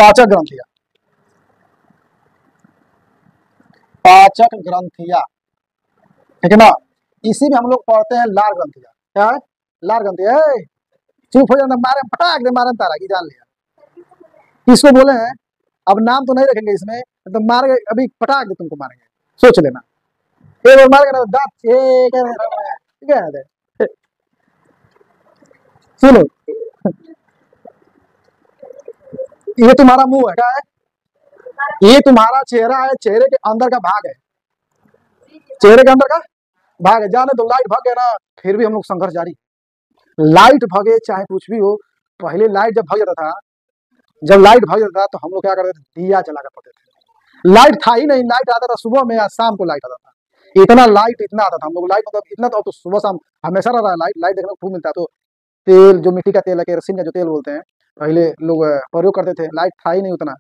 पाचक ग्रंथियां, पाचक ग्रंथियां, ठीक है ना। इसी में हम लोग पढ़ते हैं लार ग्रंथियां। क्या है? लार ग्रंथियां। चुप हो जाना, मारे पटाक दे, मारे तारा की जान लिया। किसको बोले हैं? अब नाम तो नहीं रखेंगे इसमें, तो मारे अभी पटाक दे, तुमको मारेंगे, सोच लेना। एक बार मार के दांत ठीक है। सुनो, ये तुम्हारा मुंह है। क्या है? ये तुम्हारा चेहरा है, चेहरे के अंदर का भाग है, चेहरे के अंदर का भाग है। जाने तो लाइट भाग गया ना, फिर भी हम लोग संघर्ष जारी। लाइट भागे चाहे कुछ भी हो, पहले लाइट जब भाग जाता था, जब लाइट भाग जाता था तो हम लोग क्या करते थे? दिया जला कर पड़ते थे। लाइट था ही नहीं, लाइट आता था सुबह में या शाम को लाइट आता था। इतना लाइट इतना आता था हम लोग, लाइट मतलब इतना। तो सुबह शाम हमेशा रहा, लाइट देखने को खूब मिलता है। तो तेल, जो मिट्टी का तेल है, केरोसिन का जो तेल बोलते हैं, पहले लोग प्रयोग करते थे। लाइट था ही नहीं उतना,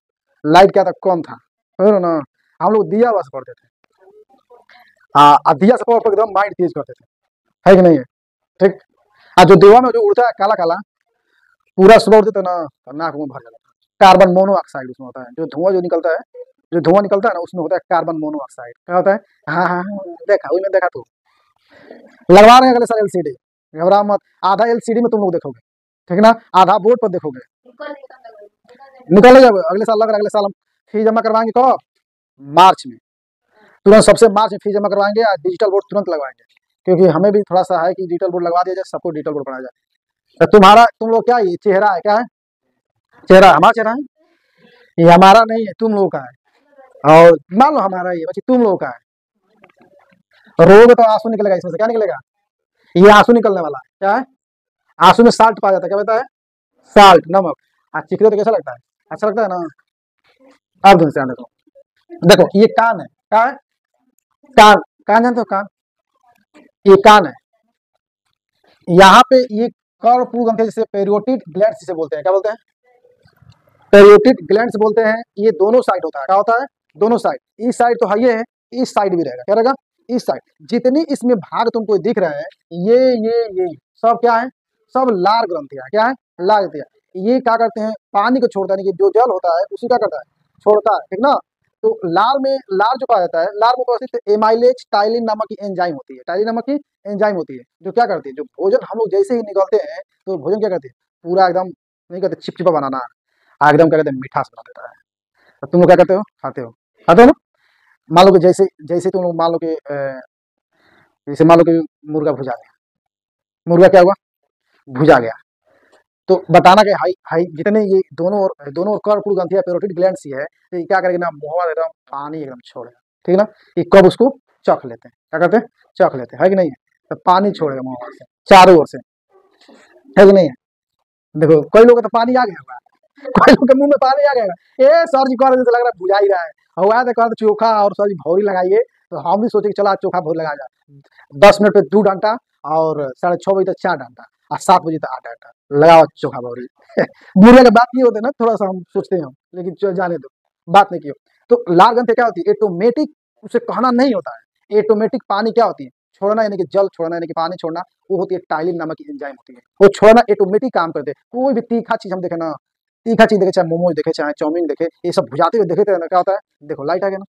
लाइट क्या था, कम था, है ना। हम लोग दिया बस पढ़ते थे। दिया से पढ़ एकदम माइंड तेज करते थे, है कि नहीं है? ठीक। जो देवा में जो उड़ता है काला काला, पूरा सुबह उड़ते थे ना, तो नाक मुंह भर जाता था। कार्बन मोनोऑक्साइड उसमें होता है, जो धुआं जो निकलता है, जो धुआं निकलता है ना, उसमें होता है कार्बन मोनोऑक्साइड। क्या होता है? हाँ हाँ हाँ, देखा वही में देखा। तू लगवा रहे हैं अगले साल एलसीडी, घबरा मत। आधा एलसीडी में तुम लोग देखोगे, ठीक है ना, आधा बोर्ड पर देखोगे। निकल जब अगले साल, लग रहा है अगले साल हम फी जमा करवाएंगे। कब? मार्च में, तुरंत सबसे मार्च में फी जमा करवाएंगे, और डिजिटल बोर्ड तुरंत लगवाएंगे। क्योंकि हमें भी थोड़ा सा है कि डिजिटल बोर्ड लगवा दिया जाए, सबको डिजिटल बोर्ड पढ़ाया जाए। तो तुम्हारा, तुम लोग क्या, ये चेहरा है? क्या है? चेहरा हमारा चेहरा है, ये हमारा नहीं है, तुम लोगों का है। और मान लो हमारा ये बच्चे तुम लोगों का है। रोग तो आंसू निकलेगा, इसमें से क्या निकलेगा? ये आंसू निकलने वाला है। क्या है? आंसू में साल्ट पाया जाता है। क्या कहता है? साल्ट, नमक। आज चिकने तो कैसा लगता है? अच्छा लगता है ना। अब ध्यान से देखो, देखो ये कान है। क्या है? कान, कान जानते हो? कान, ये कान है। यहाँ पे ये कर्णपुर ग्रंथि, जिसे पेरियोटिड ग्लैंड जिसे बोलते हैं। क्या बोलते हैं? पेरियोटिड ग्लैंड्स बोलते हैं। ये दोनों साइड होता है। क्या होता है? दोनों साइड। इस साइड तो है, ये है, इस साइड भी रहेगा। क्या रहेगा? इस साइड। जितनी इसमें भाग तुमको दिख रहे हैं, ये सब क्या है? सब लार ग्रंथियां। क्या है? लार ग्रंथियां। ये क्या करते हैं? पानी को छोड़ता है, जो जल होता है उसी क्या करता है? छोड़ता है, ठीक ना। तो लार में, लार जो पाया जाता है, लार में उपस्थित एमाइलेज टाइलिन नामक की एंजाइम होती है। टाइलिन नामक की एंजाइम होती है, जो क्या करती है, जो भोजन हम लोग जैसे ही निकलते हैं, तो भोजन क्या करती है? पूरा एकदम नहीं कहते चिपचिपा बनाना, एकदम क्या कहते हैं, मिठास बना देता है। तो तुम लोग क्या करते हो? खाते हो, खाते हो ना। मान लो कि जैसे जैसे तुम लोग मान लो कि जैसे मान लो कि मुर्गा भुजा गया, मुर्गा क्या हुआ? भुजा गया। तो बताना कि हाई हाई जितने ये दोनों और कर्णपुर ग्रंथियां, पेरोटिड ग्लैंड्स ही है, तो ये क्या करेगी ना, मुंह में एकदम पानी एकदम छोड़ेगा, ठीक है ना। ये कब उसको चख लेते हैं? क्या करते हैं? चख लेते हैं, है कि नहीं है? तो पानी छोड़ेगा मुंह से चारों ओर से, है कि नहीं है? देखो कई लोग तो पानी आ गया होगा, कोई लोग के मुंह में पानी आ गया। ए सर जी कह रहे थे, लग रहा है बुझा ही रहा है। हुआ तो कह रहे चोखा और सर जी भौरी लगाइए, तो हम भी सोचे कि चलो आज चोखा भौरी लगाया जाए। 10 मिनट पे 2 डंडा, और 6:30 तक 4 डंडा, और 7 बजे तक 8 डंडा लगाओ चोखा भौरी। बुरे के बात नहीं होते ना, थोड़ा सा हम सोचते हैं हम, लेकिन जाने दो, बात नहीं की। तो लाल ग्रंथि क्या होती है? ऑटोमेटिक, उसे कहना नहीं होता है। ऑटोमेटिक पानी क्या होती है? छोड़ना, यानी कि जल छोड़ना, यानी कि पानी छोड़ना, वो होती है टाइलिन नामक की एंजाइम होती है। वो छोड़ना ऑटोमेटिक काम करते हैं। कोई भी तीखा चीज हम देखे ना, तीखा चीज देखे, चाहे मोमोज देखे, चाहे चाउमीन देखे, ये सब भुजाते हुए देखे थे ना, क्या होता है? देखो लाइट आ गया ना।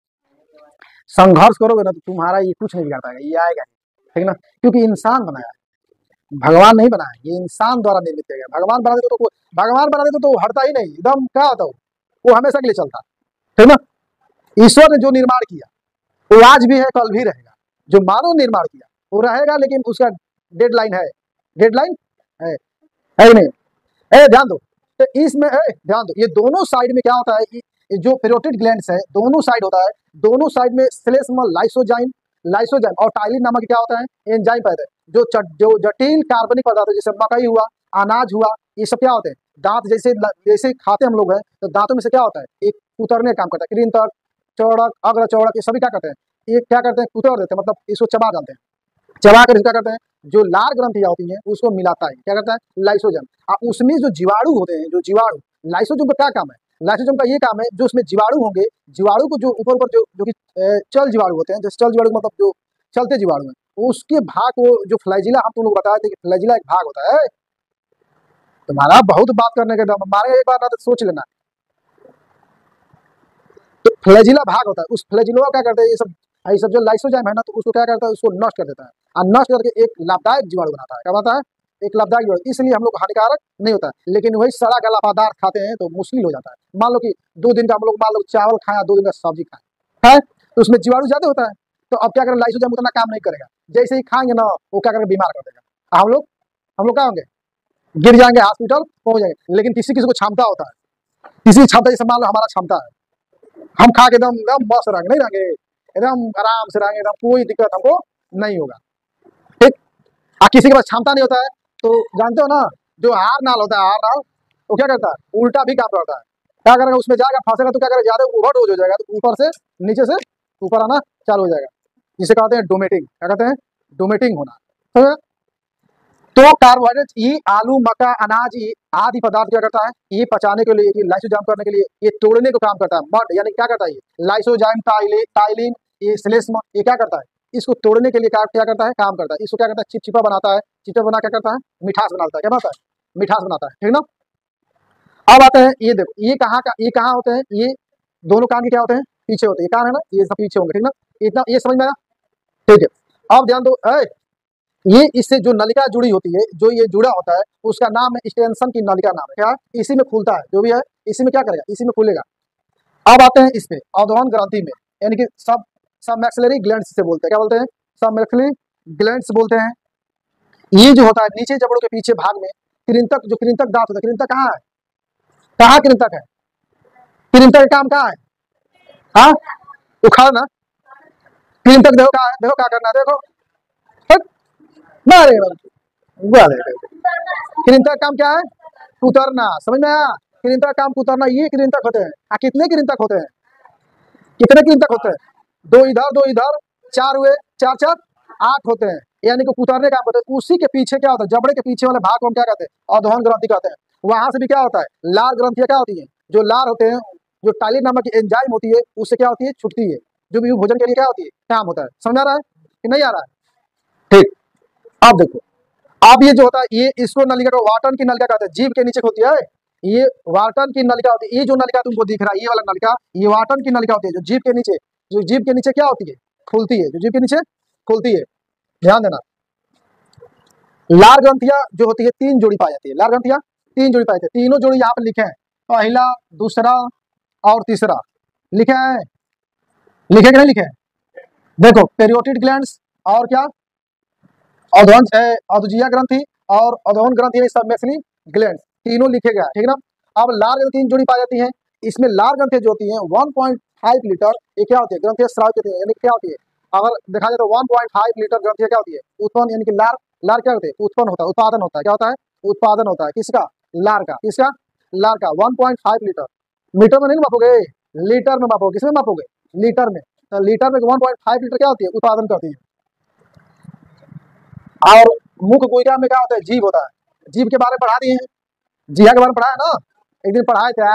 संघर्ष करोगे ना, तो तुम्हारा ये कुछ नहीं बिगाड़ पाएगा, ये आएगा, ठीक है ना। क्योंकि इंसान बनाया है, भगवान नहीं बनाया, ये इंसान द्वारा निर्मित किया गया। भगवान बना देते तो भगवान बना देते तो वो हटता ही नहीं, एकदम क्या होता वो हमेशा के लिए चलता, ठीक ना। ईश्वर ने जो निर्माण किया वो आज भी है, कल भी रहेगा। जो मानव निर्माण किया वो रहेगा, लेकिन उसका डेडलाइन है, डेडलाइन है ही नहीं। ध्यान दो, तो इसमें ध्यान दो, ये दोनों साइड में क्या होता है? ये जो पेरोटिड ग्लैंड्स है, दोनों साइड होता है, दोनों साइड में श्लेष्मल लाइसोजाइम, लाइसोजाइम और टाइलिन नामक क्या होता है? एंजाइम पैदा है। जो जटिल कार्बनिक पदार्थ है, जैसे मकई हुआ, अनाज हुआ, ये सब क्या होते हैं? दांत जैसे जैसे खाते हम लोग हैं, तो दांतों में से क्या होता है? एक कुतरने का काम करता है। कृंतक, चौड़क, अग्र चौड़क, ये सभी क्या करते हैं? ये क्या करते हैं? कुतर देते हैं, मतलब इसको चबा डालते हैं। चबा कर क्या करते हैं? जो लार ग्रंथियां होती हैं उसको मिलाता है, क्या करता है? लाइसोजम। उसमें जो जीवाणु होते हैं, जो जीवाणु, लाइसोजम का क्या काम है? लाइसोजम का ये काम है, जो उसमें जीवाणु होंगे, जीवाणु को जो ऊपर ऊपर जो कि चल जीवाणु होते हैं, जो चल जीवाणु मतलब जो चलते जीवाणु हैं, उसके भाग को, जो फ्लैजिला, हम तुम लोग बताए थे कि फ्लैजिला एक भाग होता है। तुम्हारा बहुत बात करने के दम, मारे एक बार ना तो सोच लेना। तो फ्लैजिला भाग होता है, उस फ्लैजिला क्या करते हैं, ये सब जो लाइसोजाइम है ना, तो उसको क्या करता है, उसको नष्ट कर देता है, और नष्ट करके एक लाभदायक जीवाणु बनाता है। क्या बनाता है? एक लाभदायक जीवाणु। इसलिए हम लोग हानिकारक नहीं होता है। लेकिन वही सड़ा गला पदार्थ खाते हैं तो मुश्किल हो जाता है। मान लो कि 2 दिन का हम लोग मान लो चावल खाया, 2 दिन का सब्जी खाया है, तो उसमें जीवाणु ज्यादा होता है। तो अब क्या करें, लाइसोजाइम उतना काम नहीं करेगा, जैसे ही खाएंगे ना वो क्या करेंगे, बीमार कर देगा। हम लोग क्या होंगे, गिर जाएंगे, हॉस्पिटल पहुंच जाएंगे। लेकिन किसी किसी को क्षमता होता है, किसी की क्षमता, जैसे मान लो हमारा क्षमता है, हम खा के एकदम एकदम मस्त रहेंगे, नहीं रहेंगे, एकदम आराम से रहेंगे, एकदम कोई दिक्कत हमको नहीं होगा। ठीक। और किसी के पास क्षमता नहीं होता है, तो जानते हो ना, जो हार नाल होता है, हार नाल, वो क्या करता है, उल्टा भी काम करता है। क्या करेगा, उसमें जाएगा, फंसेगा, तो क्या करेगा, ज्यादा ओवरडोज हो जाएगा, तो ऊपर से नीचे से ऊपर आना चालू हो जाएगा, जिसे कहते हैं डोमेटिंग। क्या कहते हैं? डोमेटिंग होना। तो कार्बोहाइड्रेट, ये आलू, मक्का, अनाज, ये आदि पदार्थ क्या करता है, ये पचाने के लिए, ये लाइसोजाइम करने के लिए, ये तोड़ने को काम करता है। मड यानी क्या करता है, ये लाइसोजाइम, टाइलिन, ये श्लेष्म, ये क्या करता है, इसको तोड़ने के लिए क्या करता है, काम करता है। इसको क्या करता है, चिपचिपा बनाता है। चिपचिपा बना क्या करता है, मिठास बनाता है। क्या बनाता है? मिठास बनाता है। ठीक ना। अब आते हैं, ये देखो, ये कहाँ होते हैं, ये दोनों कान के क्या होते हैं, पीछे होते हैं। ये कान है ना, ये सब पीछे होंगे। ठीक ना। इतना ये समझ में आया? ठीक है। अब ध्यान दो, ये इससे जो नलिका जुड़ी होती है, जो ये जुड़ा होता है, उसका नाम है एक्सटेंशन की नलिका नाम है। क्या? इसी में खुलता है, जो भी है इसी में क्या करेगा, इसी में खुलेगा। अब आते हैं इसमें अधोन ग्रंथि में, यानी कि सब मैक्सिलरी ग्लैंड्स से बोलते हैं। क्या बोलते हैं? सब मैक्सिलरी ग्लैंड्स बोलते हैं। ये जो होता है नीचे जबड़ों के पीछे भाग में कृंतक, जो कृंतक दांत होता है, कृंतक कहाँ है, कहाँ कृंतक है, कृंतक का काम कहाँ है, हाँ, उखाड़ना। कृंतक देखो कहाँ है, देखो क्या करना है, देखो मारे कृंतक का काम क्या है, कुतरना। समझ में आया? कृंतक का काम कुतरना। ये कृंतक होते हैं। कितने कृंतक होते हैं, कितने कृंतक होते हैं, 2 इधर 2 इधर, 4 हुए, 4 4 8 होते हैं। यानी कि कुतरने का काम होता है। उसी के पीछे क्या होता है, जबड़े के पीछे वाले भाग को हम क्या कहते हैं, अधोन ग्रंथि कहते हैं। वहां से भी क्या होता है, लार ग्रंथियां क्या होती है, जो लार होते हैं, जो टाइलिन नामक एंजाइम होती है, उससे क्या होती है, छुटती है, जो भी भोजन के लिए क्या होती है, काम होता है। समझ आ रहा है कि नहीं आ रहा है? ठीक। अब देखो, अब ये जो होता है, ये इसको नलिका को वाटन की नलिका कहते हैं। जीभ के नीचे होती है, ये वाटन की नलिका होती है। ये जो नलिका तुमको दिख रहा है, ये वाला नलिका, ये वाटन की नलिका होती है, जो जीभ के नीचे, जो जीभ के नीचे क्या होती है, खुलती है, जो जीभ के नीचे खुलती है। ध्यान देना, लार ग्रंथियां जो होती है 3 जोड़ी पाई जाती है। लार ग्रंथियां 3 जोड़ी पाई जाती है। तीनों जोड़ी यहाँ पर लिखे हैं, पहला, दूसरा और तीसरा लिखे हैं, लिखे कि नहीं लिखे हैं? देखो, पेरियोटिड ग्लैंड्स और क्या, अधोन अधोजिया ग्रंथि और अधोन ग्रंथि, सब मैक्सिली ग्लैंड्स, तीनों लिखे गए। ठीक ना। अब लार ग्रंथि 3 जोड़ी पाई जाती है। इसमें लार ग्रंथि जो होती है 1.5 लीटर, ये क्या होती है, ग्रंथि स्राव होती है। यानी क्या होती है, अगर देखा जाए तो 1.5 लीटर ग्रंथि क्या होती है, उत्पन्न, यानी कि लार, लार क्या होती है, उत्पन्न होता है, उत्पादन होता है। क्या होता है, उत्पादन होता है। किसका, लार का। किसका, लार का। 1.5 लीटर, मीटर में नहीं मापोगे, लीटर में मापोगे। किसमें मापोगे, लीटर में। तो लीटर में 1.5 लीटर क्या होती है, उत्पादन करती है। और मुख गुहिका में क्या होता है, जीभ होता है। जीभ के बारे में पढ़ा दिए हैं, जीहा के बारे में पढ़ा है ना, एक दिन पढ़ाए थे,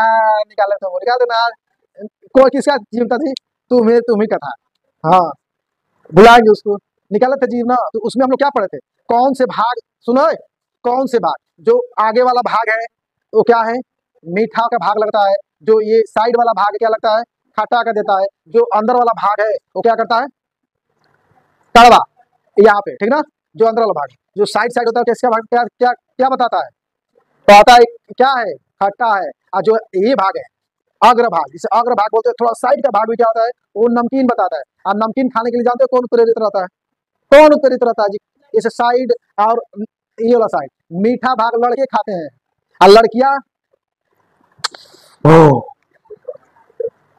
निकाले थे, निकाल देना। कोई किसका जीव था जी, तुम्ही का था, हाँ, बुलाएंगे उसको। निकाले थे जीव ना, तो उसमें हम लोग क्या पढ़े थे, कौन से भाग, सुनो, कौन से भाग, जो आगे वाला भाग है वो क्या है, मीठा का भाग लगता है। जो ये साइड वाला भाग क्या लगता है, खट्टा का देता है। जो अंदर वाला भाग है वो क्या करता है, कड़वा, यहाँ पे। ठीक ना। जो अंदर वाला भाग, जो साइड साइड होता है, किसका भाग, क्या क्या क्या बताता है, पता है क्या है, खट्टा है। और जो ये भाग है अग्र भाग, जिसे अग्र भाग बोलते हैं, थोड़ा साइड का भाग भी क्या होता है, वो नमकीन बताता है। और नमकीन खाने के लिए जानते हो कौन प्रेरित रहता है, कौन प्रेरित रहता है जी, जैसे साइड और ये वाला साइड, मीठा भाग लड़के खाते हैं और लड़कियां,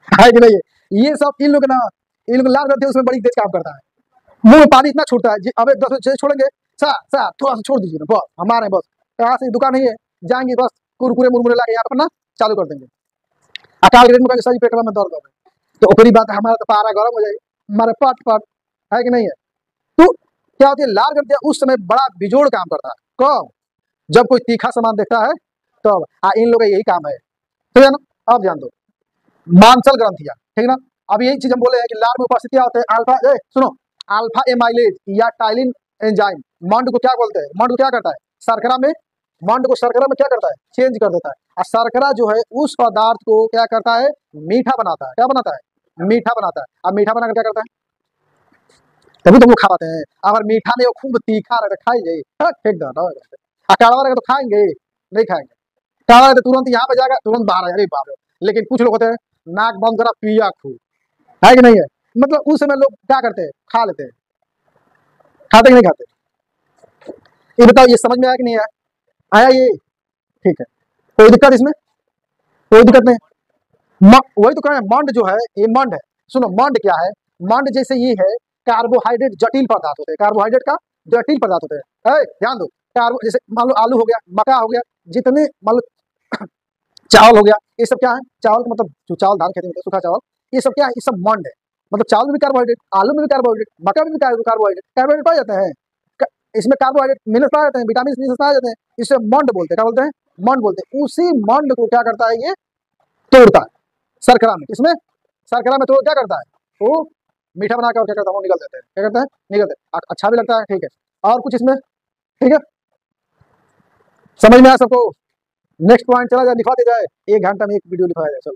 है कि नहीं है? ये सब इन लोग ना, इन लोग लाल रहते हैं, उसमें बड़ी तेज काम करता है। मुंह में पानी इतना छूटता है जी, अबे 10 बजे छोड़ेंगे, सर थोड़ा सा छोड़ दीजिए ना, बस हमारे बस यहाँ से दुकान नहीं है, जाएंगे बस कुरकुरे मुरमुरे लाके यहाँ पर ना चालू कर देंगे। अकाल ग्रेड में सही पेटवा में दर्द हो गए, तो ओकरी बात हमारा तो पारा गर्म हो जाए, हमारे पट पट, है कि नहीं है? तो क्या होती है, लाल ग्रंथियां उस समय बड़ा बिजोड़ काम करता है। कब, जब कोई तीखा सामान देखता है तब। इन लोगों का यही काम है। ठीक है ना। अब ध्यान दो, मांसल ग्रंथियां। ठीक ना। अब यही चीज हम बोले हैं कि लार में उपस्थित क्या होते हैं, अल्फा, सुनो, अल्फा एमाइलेज या टाइलिन एंजाइम। मंड को क्या बोलते हैं, मंड को क्या करता है, शर्करा में मंड को शर्करा में क्या करता है, चेंज कर देता है। और शर्करा जो है उस पदार्थ को क्या करता है, मीठा बनाता है। क्या बनाता है, मीठा बनाता है। अब मीठा बनाकर क्या करता है, तभी तो वो खा पाते हैं। अगर मीठा नहीं हो, खूब तीखा रहे तो खाएंगे, फेंक दो। कड़वा रहेगा तो खाएंगे, नहीं खाएंगे। कड़वा तो तुरंत यहाँ पे जाएगा, तुरंत बाहर, अरे बाप रे। लेकिन कुछ लोग होते हैं नाक बंद करा पिया खूब, है कि नहीं है, मतलब उस समय लोग क्या करते हैं, खा लेते हैं। खाते कि नहीं खाते, ये बताओ, ये समझ में आया कि नहीं आया, आया ये, ठीक है, कोई दिक्कत इसमें, कोई दिक्कत नहीं। वही तो कह रहे हैं, मंड जो है ये मंड है। सुनो मंड क्या है, मंड जैसे ये है, कार्बोहाइड्रेट जटिल पदार्थ होते हैं, कार्बोहाइड्रेट का जटिल पदार्थ होते हैं। ध्यान दो, कार्बो जैसे मान लो आलू हो गया, मक्का हो गया, जितने मान लो चावल हो गया, ये सब क्या है, चावल का मतलब जो चावल धान खेती में सूखा चावल, ये सब क्या है, ये सब मंड है। मतलब चावल में भी कार्बोहाइड्रेट, आलू में भी कार्बोहाइड्रेट, मक्का में भी कार्बोहाइड्रेट, कार्बोहाइड्रेट पाए जाते हैं। इसमें कार्बोहाइड्रेट मिनरल्स पाए जाते हैं, विटामिन मिनरल्स पाए जाते हैं, इसे मंड बोलते हैं। क्या बोलते हैं, मंड बोलते हैं। उसी मंड को क्या करता है, ये तोड़ता है शर्करा में। इसमें शर्करा में तोड़ क्या करता है, वो मीठा बनाकर क्या करता है, वो निकल देते हैं। क्या करता है, निकलते हैं, अच्छा भी लगता है, ठीक है। और कुछ इसमें, ठीक है, समझ में आया सबको। नेक्स्ट पॉइंट चला जाए, लिखवाते जाए, 1 घंटा में एक वीडियो लिखवाया जाए, चलो।